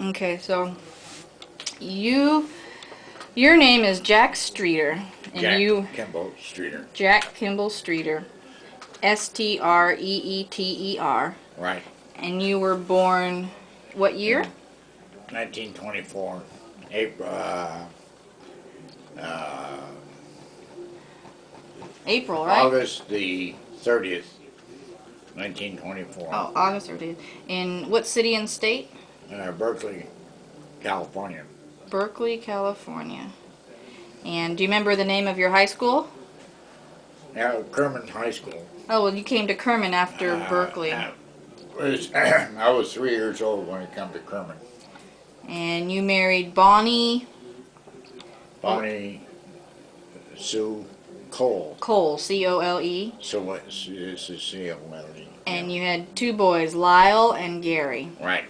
Okay, so you your name is Jack Streeter, and Jack you Kimball Streeter. Jack Kimball Streeter, Streeter, Right. and you were born what year? In 1924, April. Uh, April, right? August the 30th, 1924. Oh, August 30th. In what city and state? Berkeley, California. Berkeley, California. And do you remember the name of your high school? Now, Kerman High School. Oh, well, you came to Kerman after Berkeley. I was 3 years old when I come to Kerman. And you married Bonnie Sue Cole. Cole, C-O-L-E. So this is C-O-L-E. And you had 2 boys, Lyle and Gary. Right.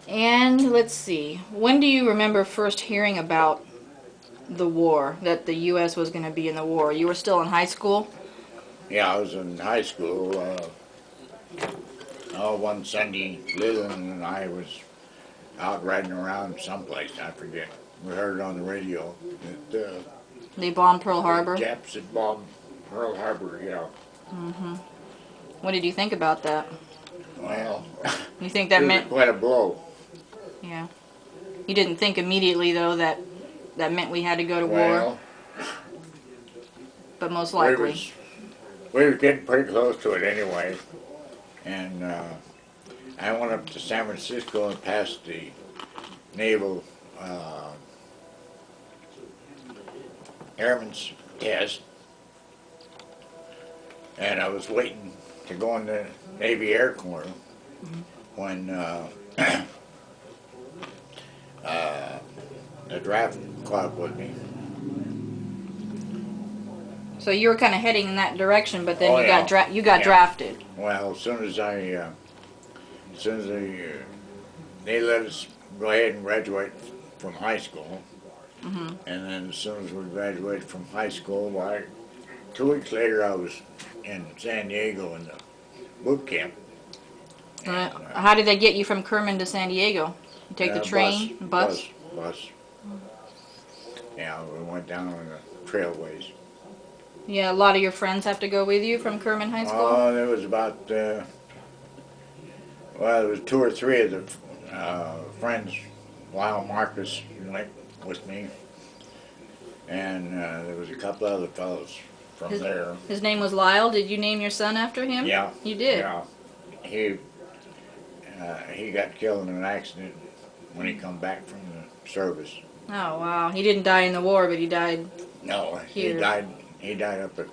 And let's see, when do you remember first hearing about the war, that the U.S. was going to be in the war? You were still in high school? Yeah, I was in high school. One Sunday, Leland and I was out riding around someplace, I forget. We heard it on the radio that They bombed Pearl Harbor? Japs had bombed Pearl Harbor, yeah. Mm-hmm. What did you think about that? Well, You think that it was meant... quite a blow. Yeah. You didn't think immediately, though, that meant we had to go to war? Well, but most likely. We were getting pretty close to it anyway. And I went up to San Francisco and passed the naval airman's test. And I was waiting to go in the Navy Air Corps when the draft club with me. So you were kind of heading in that direction, but then Oh, you yeah. got drafted. Well, as soon as they let us go ahead and graduate from high school, and then as soon as we graduated from high school, why, 2 weeks later I was in San Diego in the boot camp. And, How did they get you from Kerman to San Diego? You take the train, bus? Bus. Yeah, we went down on the trailways. Yeah, a lot of your friends have to go with you from Kerman High School? Oh, there was about, there was 2 or 3 of the friends. Lyle Marcus went with me, and there was a couple other fellows from there. His name was Lyle. Did you name your son after him? Yeah. You did? Yeah. He got killed in an accident when he come back from the service. Oh, wow. He didn't die in the war, but he died No, here. He died up at,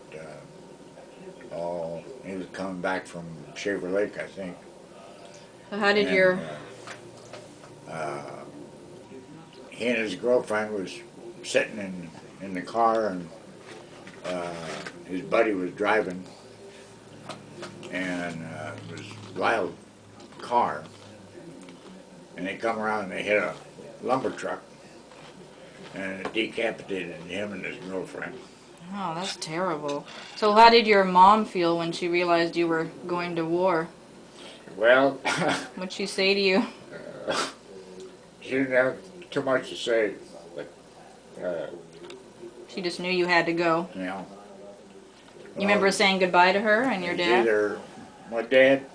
he was coming back from Shaver Lake, I think. So how did He and his girlfriend was sitting in the car, and his buddy was driving, and it was Lyle's car, and they come around and they hit a lumber truck, and it decapitated him and his girlfriend. Oh, that's terrible. So how did your mom feel when she realized you were going to war? Well, What'd she say to you? she didn't have too much to say, but She just knew you had to go. you know. You remember saying goodbye to her and your dad? Either my dad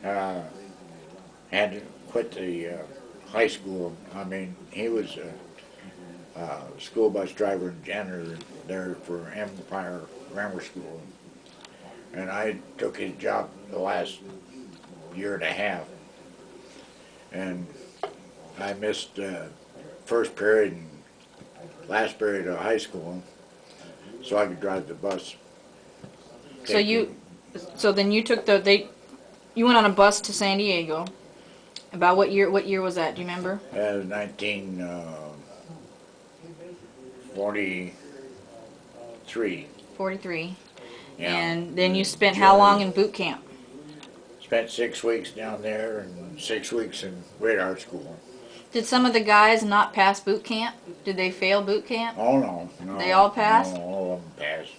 had to quit the high school. I mean, he was a school bus driver and janitor there for Empire Grammar School, and I took his job the last year and a half, and I missed first period and last period of high school, so I could drive the bus. So then you took you went on a bus to San Diego. About what year was that? Do you remember? 1943. 43. Yeah. And then you spent how long in boot camp? Spent 6 weeks down there and 6 weeks in radar school. Did some of the guys not pass boot camp? Did they fail boot camp? Oh no, They all passed? No, all of them passed.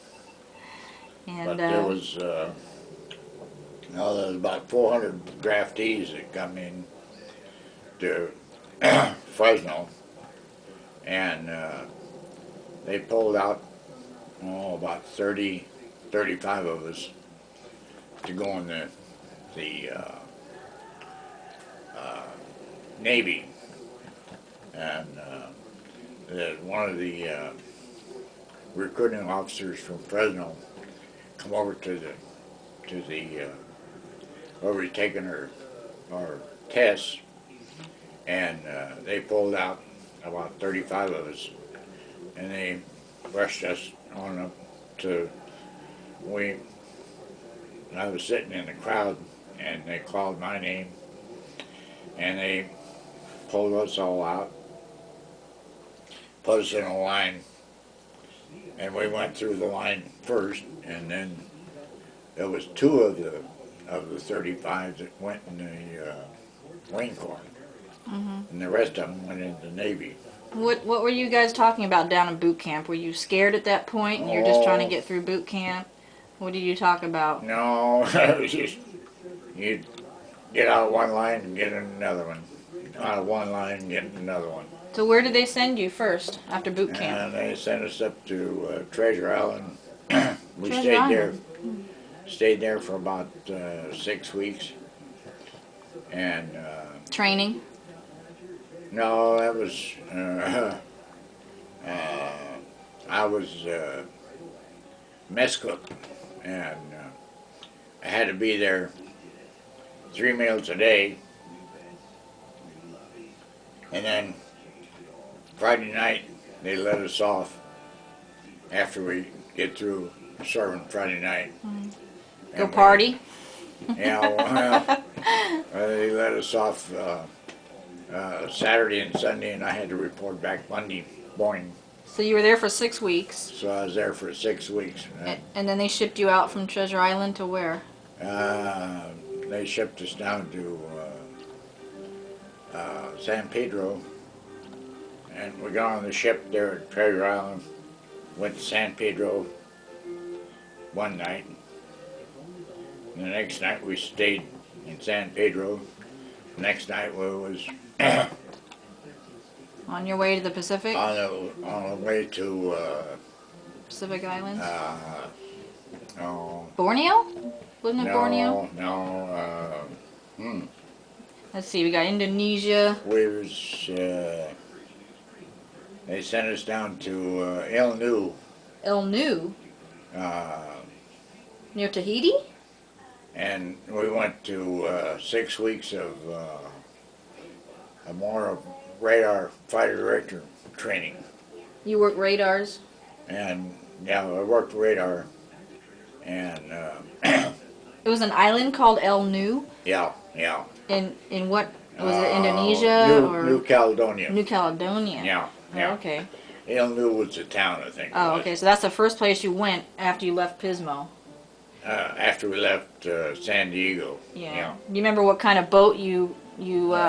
And But there was about 400 draftees that come in, to Fresno, and they pulled out about 35 of us to go in the Navy, and one of the recruiting officers from Fresno come over to the where we taking our tests, and they pulled out about 35 of us, and they rushed us on up to I was sitting in the crowd, and they called my name, and they pulled us all out, put us in a line, and we went through the line first, and then there was 2 of the 35 that went in the Marine Corps, and the rest of them went into the Navy. What were you guys talking about down in boot camp? Were you scared at that point, and you're just trying to get through boot camp? What did you talk about? No, it was just you'd get out of one line and get in another one, out of one line and get in another one. So where did they send you first after boot camp? And they sent us up to Treasure Island. We Treasure stayed there for about 6 weeks, and Training? no, that was I was mess cook, and I had to be there 3 meals a day, and then Friday night they let us off after we get through serving Friday night. Go party? Yeah, well, they let us off Saturday and Sunday, and I had to report back Monday morning. So you were there for 6 weeks. So I was there for 6 weeks. And then they shipped you out from Treasure Island to where? They shipped us down to San Pedro, and we got on the ship there at Treasure Island, went to San Pedro one night, and the next night we stayed in San Pedro. The next night we was On your way to the Pacific? on the way to Pacific Islands? oh, Borneo? Wasn't it Borneo? no, Let's see, we got Indonesia. we was they sent us down to El Nu, El Nu? Near Tahiti? and we went to 6 weeks of more radar fighter director training. You work radars? And yeah, I worked radar, and It was an island called El Nu? yeah. In what? Was it Indonesia or? New Caledonia. New Caledonia. Yeah. Oh, okay. El Nu was the town, I think. Oh, okay. So that's the first place you went after you left Pismo. After we left San Diego. Yeah. Do you remember what kind of boat you